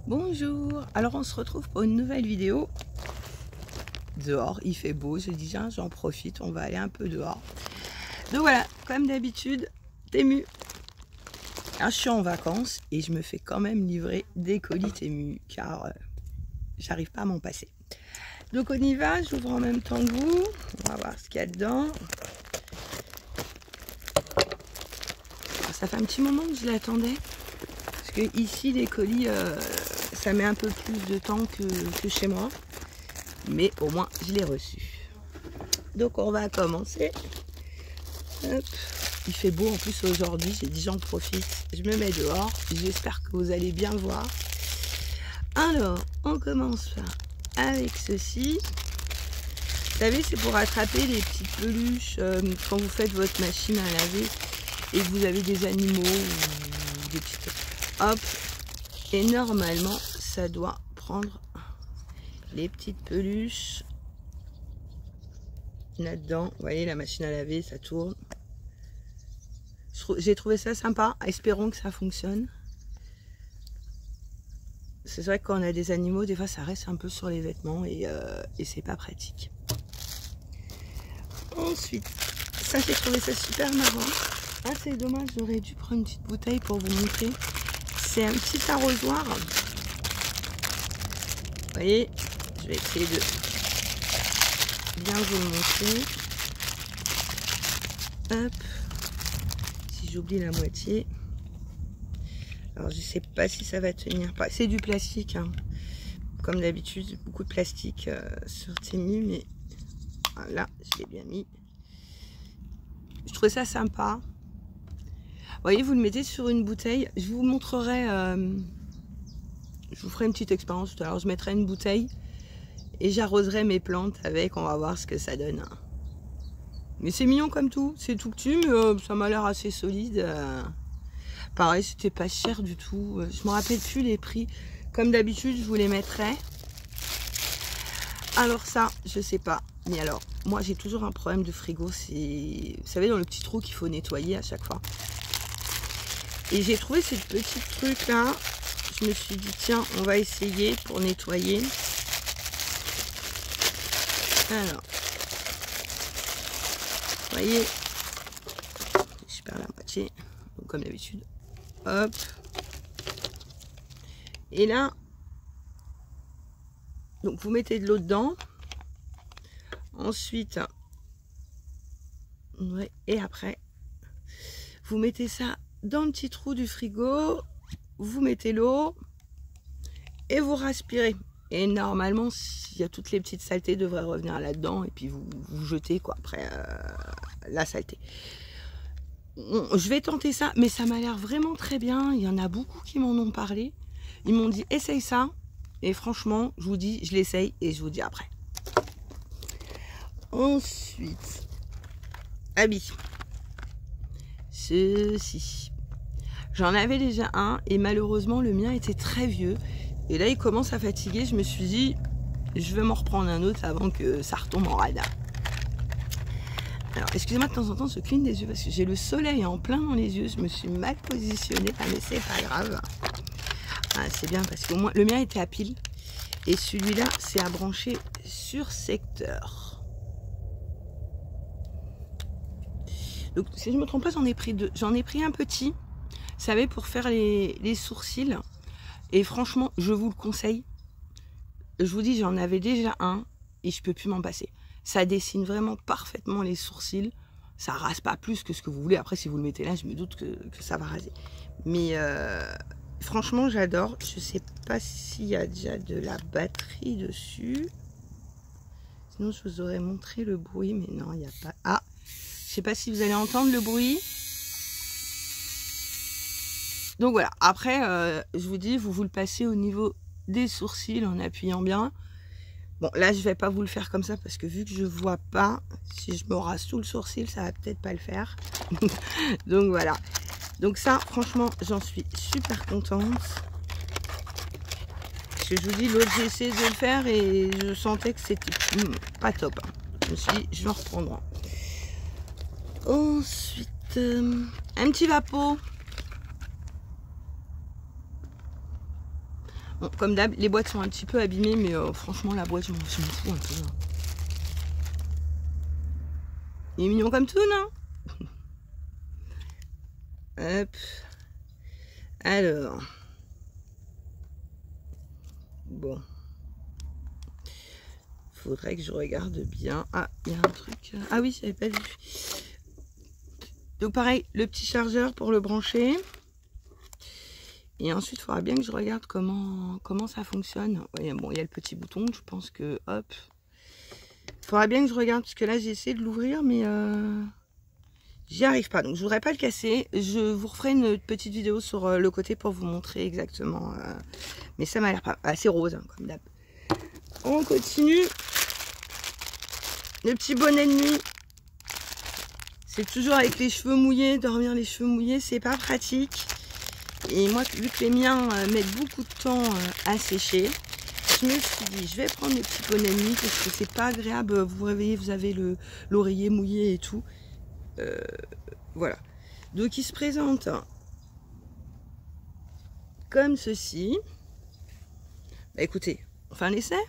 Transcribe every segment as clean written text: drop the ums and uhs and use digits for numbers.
Bonjour, alors on se retrouve pour une nouvelle vidéo. Dehors, il fait beau, je dis j'en profite, on va aller un peu dehors. Donc voilà, comme d'habitude, Temu. Alors, je suis en vacances et je me fais quand même livrer des colis Temu car j'arrive pas à m'en passer. Donc on y va, j'ouvre en même temps que vous, on va voir ce qu'il y a dedans. Alors, ça fait un petit moment que je l'attendais. Parce que ici les colis ça met un peu plus de temps que chez moi, mais au moins je l'ai reçu. Donc on va commencer. Hop. Il fait beau en plus aujourd'hui, j'ai dit j'en profite, je me mets dehors, j'espère que vous allez bien voir. Alors on commence avec ceci. Vous savez, c'est pour attraper les petites peluches quand vous faites votre machine à laver et que vous avez des animaux ou des petites... Hop, et normalement ça doit prendre les petites peluches là-dedans. Vous voyez, la machine à laver, ça tourne. J'ai trouvé ça sympa, espérons que ça fonctionne. C'est vrai que quand on a des animaux, des fois ça reste un peu sur les vêtements et c'est pas pratique. Ensuite, ça j'ai trouvé ça super marrant. Ah, c'est dommage, j'aurais dû prendre une petite bouteille pour vous montrer. C'est un petit arrosoir. Vous voyez, je vais essayer de bien vous le montrer. Hop. Si j'oublie la moitié. Alors je sais pas si ça va tenir. C'est du plastique, hein. Comme d'habitude, beaucoup de plastique sur Temu, mais voilà, je l'ai bien mis. Je trouvais ça sympa. Vous voyez, vous le mettez sur une bouteille. Je vous montrerai, je vous ferai une petite expérience tout à l'heure. Je mettrai une bouteille et j'arroserai mes plantes avec. On va voir ce que ça donne. Mais c'est mignon comme tout. C'est tout petit, mais ça m'a l'air assez solide. Pareil, c'était pas cher du tout. Je me rappelle plus les prix. Comme d'habitude, je vous les mettrai. Alors ça, je sais pas. Mais alors, moi j'ai toujours un problème de frigo. C'est, vous savez, dans le petit trou qu'il faut nettoyer à chaque fois. Et j'ai trouvé ces petits trucs là. Je me suis dit tiens, on va essayer pour nettoyer. Alors, vous voyez, je perds la moitié, donc comme d'habitude. Hop. Et là, donc vous mettez de l'eau dedans. Ensuite, ouais, et après, vous mettez ça dans le petit trou du frigo, vous mettez l'eau et vous respirez. Et normalement, s'il y a toutes les petites saletés devraient revenir là-dedans et puis vous jetez quoi après la saleté. Je vais tenter ça, mais ça m'a l'air vraiment très bien. Il y en a beaucoup qui m'en ont parlé. Ils m'ont dit essaye ça. Et franchement, je vous dis, je l'essaye et je vous dis après. Ensuite, habits. Ceci. J'en avais déjà un et malheureusement le mien était très vieux. Et là il commence à fatiguer. Je me suis dit, je vais m'en reprendre un autre avant que ça retombe en rade. Alors excusez-moi, de temps en temps je cligne des yeux parce que j'ai le soleil en plein dans les yeux. Je me suis mal positionnée, mais c'est pas grave. Ah, c'est bien parce qu'au moins le mien était à pile. Et celui-là c'est à brancher sur secteur. Donc si je me trompe pas, j'en ai pris deux. J'en ai pris un petit. Vous savez, pour faire les sourcils. Et franchement, je vous le conseille. Je vous dis, j'en avais déjà un et je peux plus m'en passer. Ça dessine vraiment parfaitement les sourcils. Ça rase pas plus que ce que vous voulez. Après, si vous le mettez là, je me doute que ça va raser. Mais franchement, j'adore. Je sais pas s'il y a déjà de la batterie dessus. Sinon, je vous aurais montré le bruit. Mais non, il n'y a pas. Ah, je sais pas si vous allez entendre le bruit. Donc voilà, après, je vous dis, vous le passez au niveau des sourcils en appuyant bien. Bon, là, je vais pas vous le faire comme ça parce que vu que je vois pas, si je me rase tout le sourcil, ça va peut-être pas le faire. Donc voilà. Donc ça, franchement, j'en suis super contente. Parce que je vous dis, l'autre, j'ai essayé de le faire et je sentais que c'était pas top. Je me suis dit, je vais en reprendre un. Ensuite, un petit vapeau. Bon, comme d'hab, les boîtes sont un petit peu abîmées, mais franchement, la boîte, je m'en fous un peu. Hein. Il est mignon comme tout, non? Hop. Alors. Bon. Faudrait que je regarde bien. Ah, il y a un truc. Ah oui, j'avais pas vu. Donc pareil, le petit chargeur pour le brancher. Et ensuite, il faudra bien que je regarde comment ça fonctionne. Ouais, bon, il y a le petit bouton, je pense que hop. Il faudra bien que je regarde, parce que là, j'ai essayé de l'ouvrir, mais j'y arrive pas. Donc, je voudrais pas le casser. Je vous referai une petite vidéo sur le côté pour vous montrer exactement. Mais ça m'a l'air pas assez rose, hein, comme d'hab. On continue. Le petit bonnet de nuit. C'est toujours avec les cheveux mouillés. Dormir les cheveux mouillés, c'est pas pratique. Et moi, vu que les miens mettent beaucoup de temps à sécher, je me suis dit, je vais prendre le petit bonnet de nuit parce que c'est pas agréable. Vous vous réveillez, vous avez l'oreiller mouillé et tout. Voilà. Donc, il se présente comme ceci. Bah, écoutez, on fait un essai.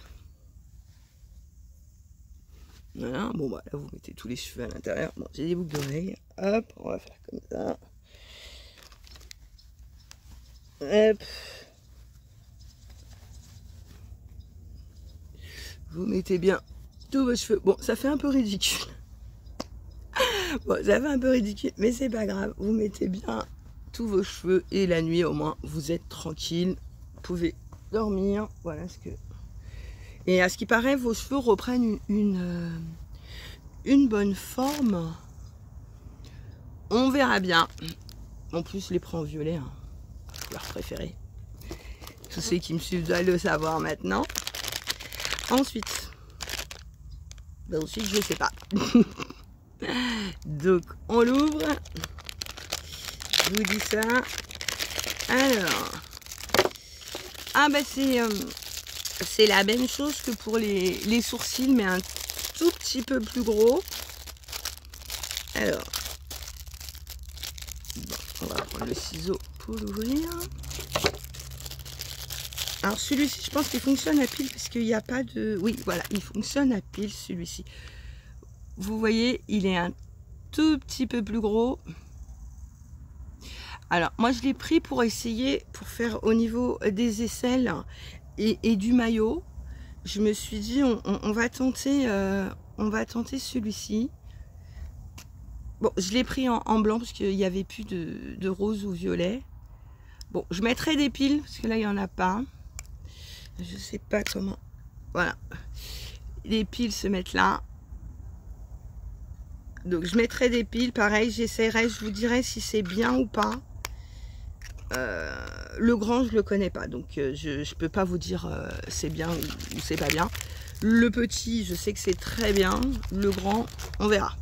Voilà. Bon, bah, là, vous mettez tous les cheveux à l'intérieur. Bon, j'ai des boucles d'oreilles. Hop, on va faire comme ça. Hop. Vous mettez bien tous vos cheveux. Bon, ça fait un peu ridicule. Bon, ça fait un peu ridicule, mais c'est pas grave. Vous mettez bien tous vos cheveux et la nuit, au moins, vous êtes tranquille. Vous pouvez dormir. Voilà ce que... Et à ce qui paraît, vos cheveux reprennent une bonne forme. On verra bien. En plus, je les prends en violet. Hein. Leur préféré. Tous ceux qui me suivent doivent le savoir maintenant. Ensuite, je sais pas. Donc, on l'ouvre. Je vous dis ça. Alors, ah bah c'est la même chose que pour les sourcils, mais un tout petit peu plus gros. Alors, bon, on va prendre le ciseau pour l'ouvrir. Alors celui-ci, je pense qu'il fonctionne à pile parce qu'il n'y a pas de... Oui, voilà, il fonctionne à pile celui-ci. Vous voyez, il est un tout petit peu plus gros. Alors, moi je l'ai pris pour essayer, pour faire au niveau des aisselles et du maillot. Je me suis dit, on va tenter celui-ci. Bon, je l'ai pris en blanc parce qu'il n'y avait plus de rose ou violet. Bon, je mettrai des piles parce que là, il n'y en a pas. Je sais pas comment. Voilà. Les piles se mettent là. Donc, je mettrai des piles. Pareil, j'essaierai. Je vous dirai si c'est bien ou pas. Le grand, je le connais pas. Donc, je peux pas vous dire c'est bien ou c'est pas bien. Le petit, je sais que c'est très bien. Le grand, on verra.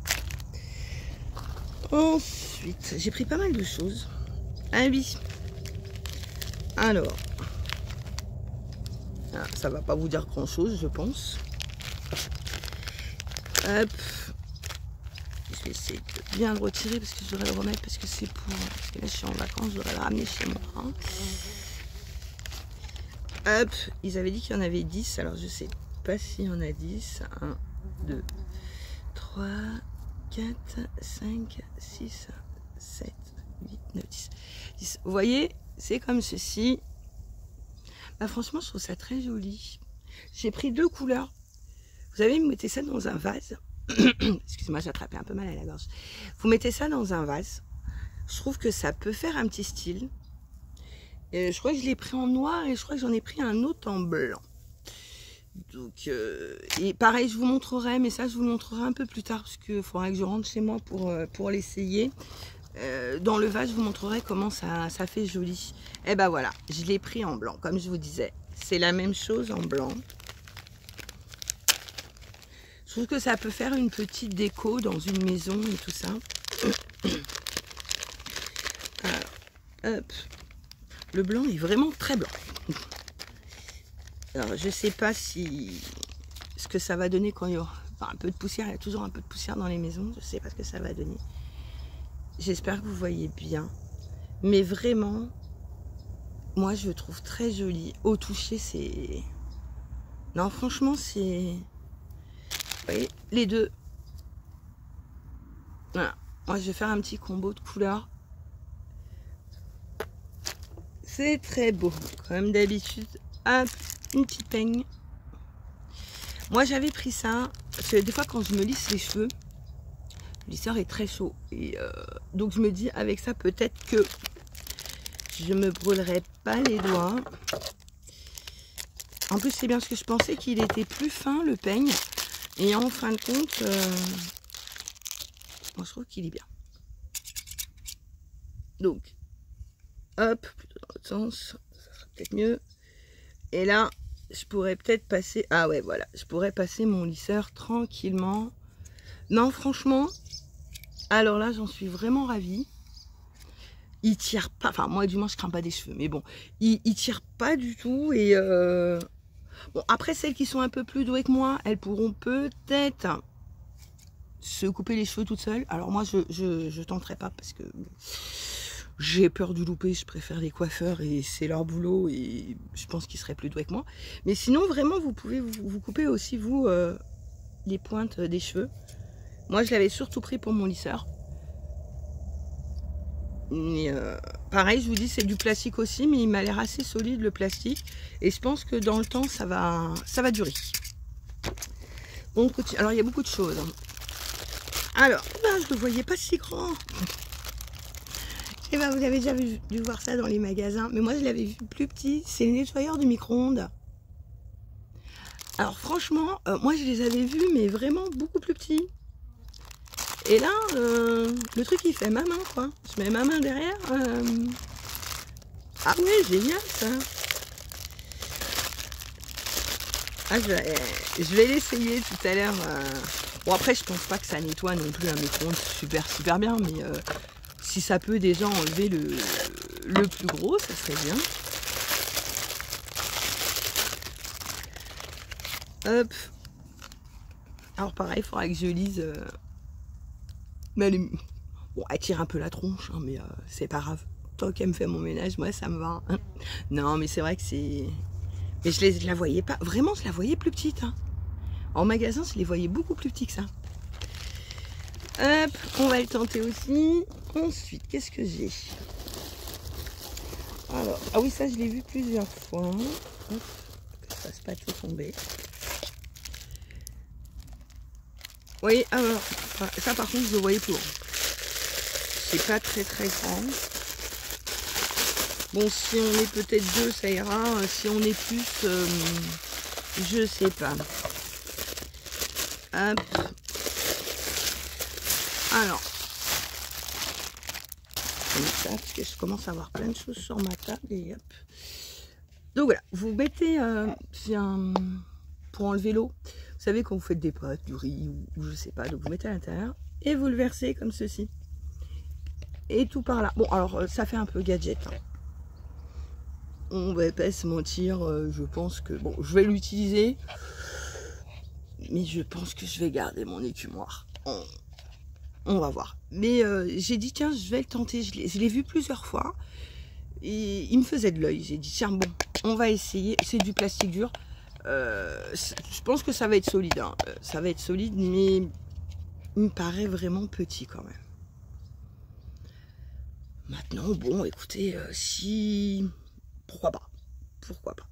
Ensuite, j'ai pris pas mal de choses. Ah oui. Alors. Ça va pas vous dire grand chose, je pense. Hop. Je vais essayer de bien le retirer parce que je devrais le remettre parce que c'est pour... Parce que là, je suis en vacances, je devrais le ramener chez moi. Hein. Hop. Ils avaient dit qu'il y en avait 10. Alors, je sais pas s'il y en a 10. 1, 2, 3, 4, 5, 6, 7, 8, 9, 10. Vous voyez, c'est comme ceci. Bah franchement, je trouve ça très joli. J'ai pris 2 couleurs. Vous savez, vous mettez ça dans un vase. Excusez-moi, j'ai attrapé un peu mal à la gorge. Vous mettez ça dans un vase. Je trouve que ça peut faire un petit style. Et je crois que je l'ai pris en noir et je crois que j'en ai pris un autre en blanc. Donc, et pareil, je vous montrerai, mais ça, je vous le montrerai un peu plus tard parce qu'il faudra que je rentre chez moi pour l'essayer. Dans le vase, je vous montrerai comment ça fait joli. Et ben voilà, je l'ai pris en blanc, comme je vous disais. C'est la même chose en blanc. Je trouve que ça peut faire une petite déco dans une maison et tout ça. Alors, hop. Le blanc est vraiment très blanc. Alors, je sais pas si ce que ça va donner quand il y aura un peu de poussière. Il y a toujours un peu de poussière dans les maisons. Je sais pas ce que ça va donner. J'espère que vous voyez bien. Mais vraiment, moi je le trouve très joli. Au toucher, c'est... Non, franchement, c'est... Vous voyez, les deux. Voilà. Moi, je vais faire un petit combo de couleurs. C'est très beau. Comme d'habitude, hop, une petite peigne. Moi, j'avais pris ça, parce que des fois, quand je me lisse les cheveux, le lisseur est très chaud. Et donc, je me dis, avec ça, peut-être que je me brûlerai pas les doigts. En plus, c'est bien parce que je pensais qu'il était plus fin, le peigne. Et en fin de compte, moi, je trouve qu'il est bien. Donc, hop, plutôt dans l'autre sens, ça sera peut-être mieux. Et là, je pourrais peut-être passer... Ah ouais, voilà, je pourrais passer mon lisseur tranquillement. Non, franchement, alors là, j'en suis vraiment ravie. Il tire pas, enfin, moi, du moins, je crains pas des cheveux, mais bon, il tire pas du tout. Et bon, après, celles qui sont un peu plus douées que moi, elles pourront peut-être se couper les cheveux toutes seules. Alors moi, je tenterai pas parce que j'ai peur du louper. Je préfère les coiffeurs et c'est leur boulot et je pense qu'ils seraient plus doués que moi. Mais sinon, vraiment, vous pouvez vous couper aussi, vous, les pointes des cheveux. Moi, je l'avais surtout pris pour mon lisseur. Mais pareil, je vous dis, c'est du plastique aussi, mais il m'a l'air assez solide, le plastique. Et je pense que dans le temps, ça va durer. On continue. Alors, il y a beaucoup de choses. Alors, ben, je ne le voyais pas si grand. Et ben, vous avez déjà dû voir ça dans les magasins. Mais moi, je l'avais vu plus petit. C'est le nettoyeur du micro-ondes. Alors, franchement, moi, je les avais vus, mais vraiment beaucoup plus petits. Et là, le truc, il fait ma main, quoi. Je mets ma main derrière. Ah ouais, génial, ça. Ah, je vais l'essayer tout à l'heure. Bon, après, je pense pas que ça nettoie non plus un micro-ondes super bien, mais si ça peut déjà enlever le plus gros, ça serait bien. Hop. Alors pareil, il faudra que je lise. Mais bon, elle tire un peu la tronche, hein, mais c'est pas grave. Tant qu'elle me fait mon ménage, moi, ça me va. Hein. Non, mais c'est vrai que c'est... Mais je la voyais pas... Vraiment, je la voyais plus petite. Hein. En magasin, je les voyais beaucoup plus petits que ça. Hop, on va le tenter aussi. Ensuite, qu'est-ce que j'ai? Alors, ah oui, ça, je l'ai vu plusieurs fois. Hop, que je fasse pas tout tomber. Oui, alors, ça, par contre, je le voyais plus grand. C'est pas très grand. Bon, si on est peut-être deux, ça ira. Si on est plus, je sais pas. Hop. Alors. Comme ça, parce que je commence à avoir plein de choses sur ma table. Et hop. Donc voilà, vous mettez pour enlever l'eau. Vous savez, quand vous faites des pâtes, du riz, ou je sais pas. Donc vous mettez à l'intérieur. Et vous le versez comme ceci. Et tout par là. Bon, alors, ça fait un peu gadget. Hein. On va pas se mentir, je pense que... Bon, je vais l'utiliser, mais je pense que je vais garder mon écumoire. On va voir. Mais j'ai dit, tiens, je vais le tenter. Je l'ai vu plusieurs fois. Et il me faisait de l'œil. J'ai dit, tiens, bon, on va essayer. C'est du plastique dur. Je pense que ça va être solide. Hein. Ça va être solide, mais il me paraît vraiment petit quand même. Maintenant, bon, écoutez, si... Pourquoi pas? Pourquoi pas?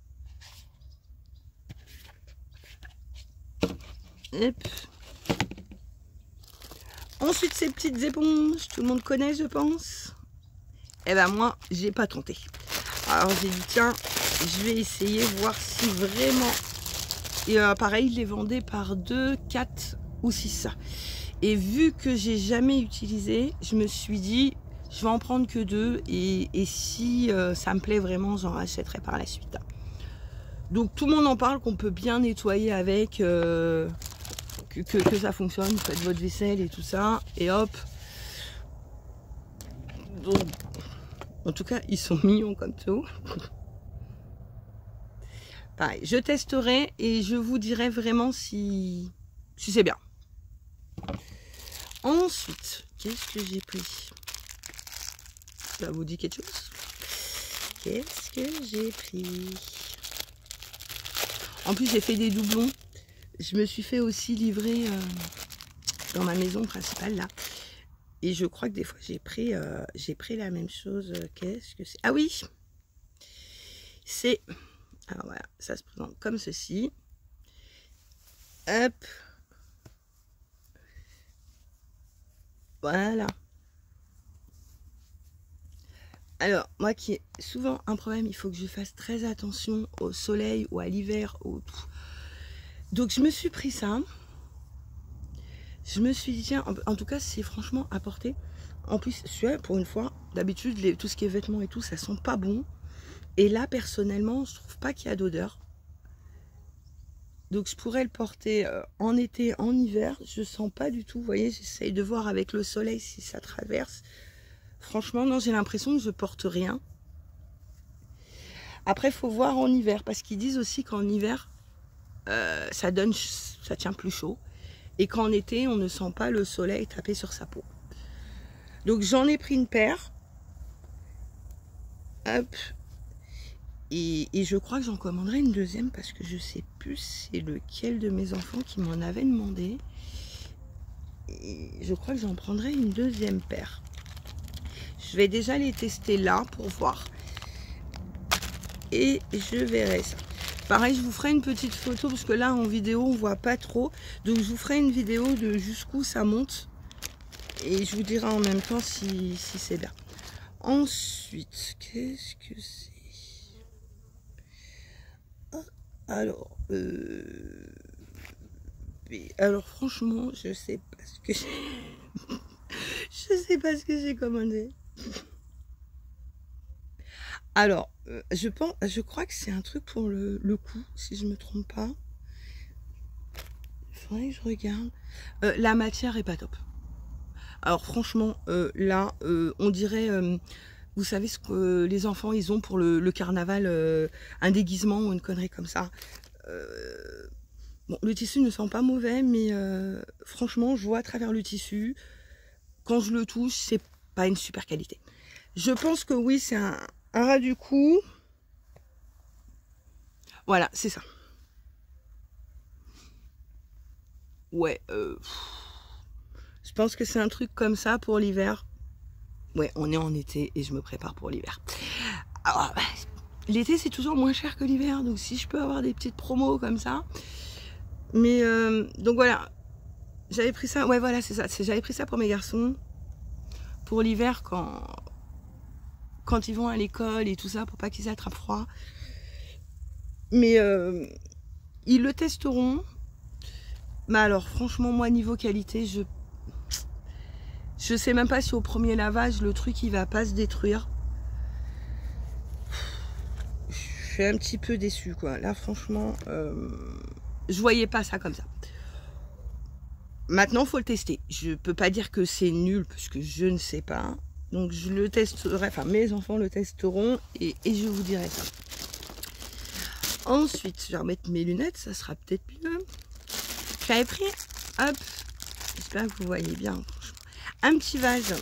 Hop. Ensuite, ces petites éponges, tout le monde connaît, je pense. Eh ben moi, j'ai pas tenté. Alors j'ai dit, tiens, je vais essayer, voir si vraiment... Et pareil, je les vendais par 2, 4 ou 6. Et vu que j'ai jamais utilisé, je me suis dit... Je vais en prendre que 2 et si ça me plaît vraiment, j'en rachèterai par la suite. Donc tout le monde en parle qu'on peut bien nettoyer avec, que ça fonctionne, vous faites votre vaisselle et tout ça, et hop. Donc, en tout cas, ils sont mignons comme tout. Pareil, je testerai et je vous dirai vraiment si c'est bien. Ensuite, qu'est-ce que j'ai pris? Ça vous dit quelque chose? qu'est-ce que j'ai pris? En plus, j'ai fait des doublons. Je me suis fait aussi livrer dans ma maison principale, là. Et je crois que des fois, j'ai pris la même chose. Qu'est-ce que c'est? Ah oui! C'est... Alors voilà, ça se présente comme ceci. Hop! Voilà. Alors, moi qui ai souvent un problème, il faut que je fasse très attention au soleil ou à l'hiver. Donc, je me suis pris ça. Je me suis dit, tiens, en tout cas, c'est franchement à porter. En plus, pour une fois, d'habitude, tout ce qui est vêtements et tout, ça sent pas bon. Et là, personnellement, je trouve pas qu'il y a d'odeur. Donc, je pourrais le porter en été, en hiver. Je sens pas du tout. Vous voyez, j'essaye de voir avec le soleil si ça traverse. Franchement, non, j'ai l'impression que je porte rien. Après, il faut voir en hiver, parce qu'ils disent aussi qu'en hiver, ça tient plus chaud. Et qu'en été, on ne sent pas le soleil taper sur sa peau. Donc, j'en ai pris une paire. Hop. Et je crois que j'en commanderai une deuxième, parce que je sais plus c'est lequel de mes enfants qui m'en avait demandé. Et je crois que j'en prendrai une deuxième paire. Je vais déjà les tester là pour voir. Et je verrai ça. Pareil, je vous ferai une petite photo parce que là en vidéo on voit pas trop. Donc je vous ferai une vidéo de jusqu'où ça monte. Et je vous dirai en même temps si c'est bien. Ensuite, qu'est-ce que c'est? Alors, franchement, je sais pas ce que j'ai. Je sais pas ce que j'ai commandé. Alors, je crois que c'est un truc pour le cou, si je me trompe pas. Il faudrait que je regarde. La matière est pas top. Alors franchement, là, on dirait, vous savez ce que les enfants ils ont pour le carnaval, un déguisement ou une connerie comme ça. Bon, le tissu ne sent pas mauvais, mais franchement, je vois à travers le tissu. Quand je le touche, c'est pas une super qualité. Je pense que oui, c'est un ras du cou. Voilà, c'est ça. Ouais, je pense que c'est un truc comme ça pour l'hiver. Ouais, on est en été et je me prépare pour l'hiver. Alors, l'été, c'est toujours moins cher que l'hiver. Donc, si je peux avoir des petites promos comme ça. Mais, donc voilà. J'avais pris ça. Ouais, voilà, c'est ça. J'avais pris ça pour mes garçons. Pour l'hiver, quand ils vont à l'école et tout ça, pour pas qu'ils attrapent froid. Mais, ils le testeront. Mais alors, franchement, moi, niveau qualité, je sais même pas si au premier lavage, le truc, il va pas se détruire. Je suis un petit peu déçue, quoi. Là, franchement, je voyais pas ça comme ça. Maintenant, il faut le tester. Je peux pas dire que c'est nul, parce que je ne sais pas. Donc, je le testerai, enfin, mes enfants le testeront, et je vous dirai ça. Ensuite, je vais remettre mes lunettes, ça sera peut-être mieux. J'avais pris, hop, j'espère que vous voyez bien, franchement, un petit vase,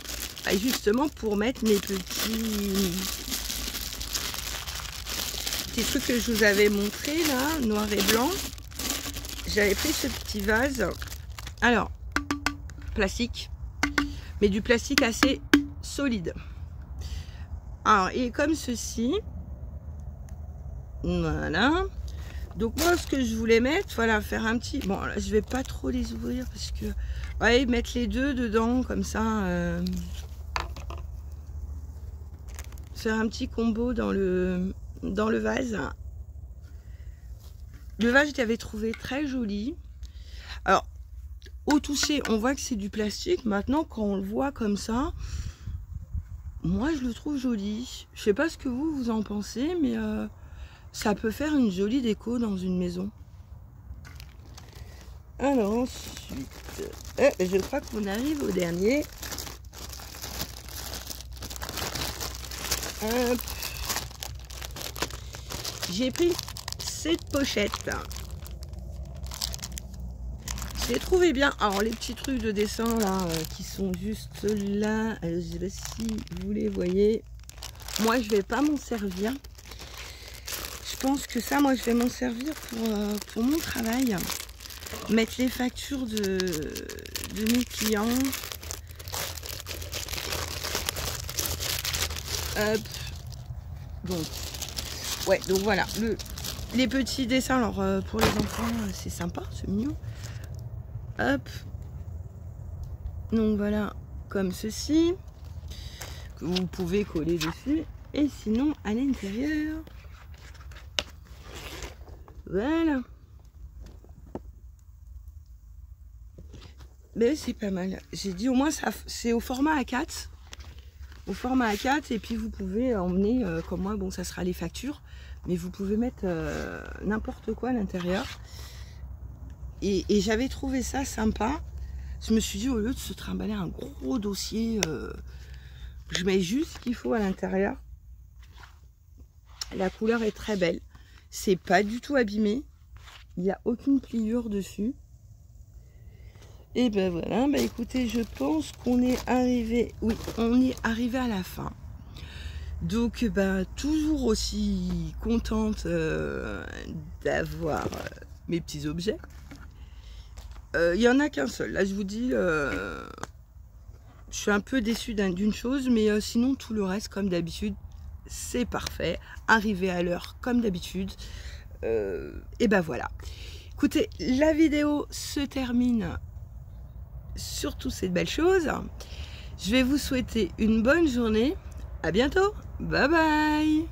justement pour mettre mes petits trucs que je vous avais montré là, noir et blanc. J'avais pris ce petit vase, alors, plastique, mais du plastique assez solide. Alors, et comme ceci, voilà. Donc moi ce que je voulais mettre, voilà, faire un petit, bon là je vais pas trop les ouvrir parce que, ouais, mettre les deux dedans comme ça, faire un petit combo dans le vase. Le vase, je l'avais trouvé très joli. Alors au toucher on voit que c'est du plastique. Maintenant quand on le voit comme ça, moi je le trouve joli. Je sais pas ce que vous en pensez, mais ça peut faire une jolie déco dans une maison. Alors ensuite, je crois qu'on arrive au dernier. J'ai pris cette pochette. Je l'ai trouvé bien. Alors les petits trucs de dessin là qui sont juste là. Alors, je sais pas si vous les voyez. moi je vais pas m'en servir. Je pense que ça, moi je vais m'en servir pour mon travail. Mettre les factures de mes clients. Hop. Bon. Ouais, donc voilà. Les petits dessins, alors pour les enfants, c'est sympa, c'est mignon. Hop. Donc voilà, comme ceci. Que vous pouvez coller dessus. Et sinon, à l'intérieur. Voilà. Mais c'est pas mal. J'ai dit au moins, c'est au format A4. Au format A4. Et puis vous pouvez emmener, comme moi, bon, ça sera les factures. Mais vous pouvez mettre n'importe quoi à l'intérieur. Et j'avais trouvé ça sympa. Je me suis dit, au lieu de se trimballer un gros dossier, je mets juste ce qu'il faut à l'intérieur. La couleur est très belle. C'est pas du tout abîmé. Il n'y a aucune pliure dessus. Et ben voilà, ben écoutez, je pense qu'on est arrivé, oui, on est arrivé à la fin. Donc, ben, toujours aussi contente d'avoir mes petits objets. Il n'y en a qu'un seul. Là, je vous dis, je suis un peu déçue d'une chose, mais sinon, tout le reste, comme d'habitude, c'est parfait. Arrivé à l'heure, comme d'habitude. Et ben voilà. Écoutez, la vidéo se termine sur toutes ces belles choses. Je vais vous souhaiter une bonne journée. À bientôt. Bye bye.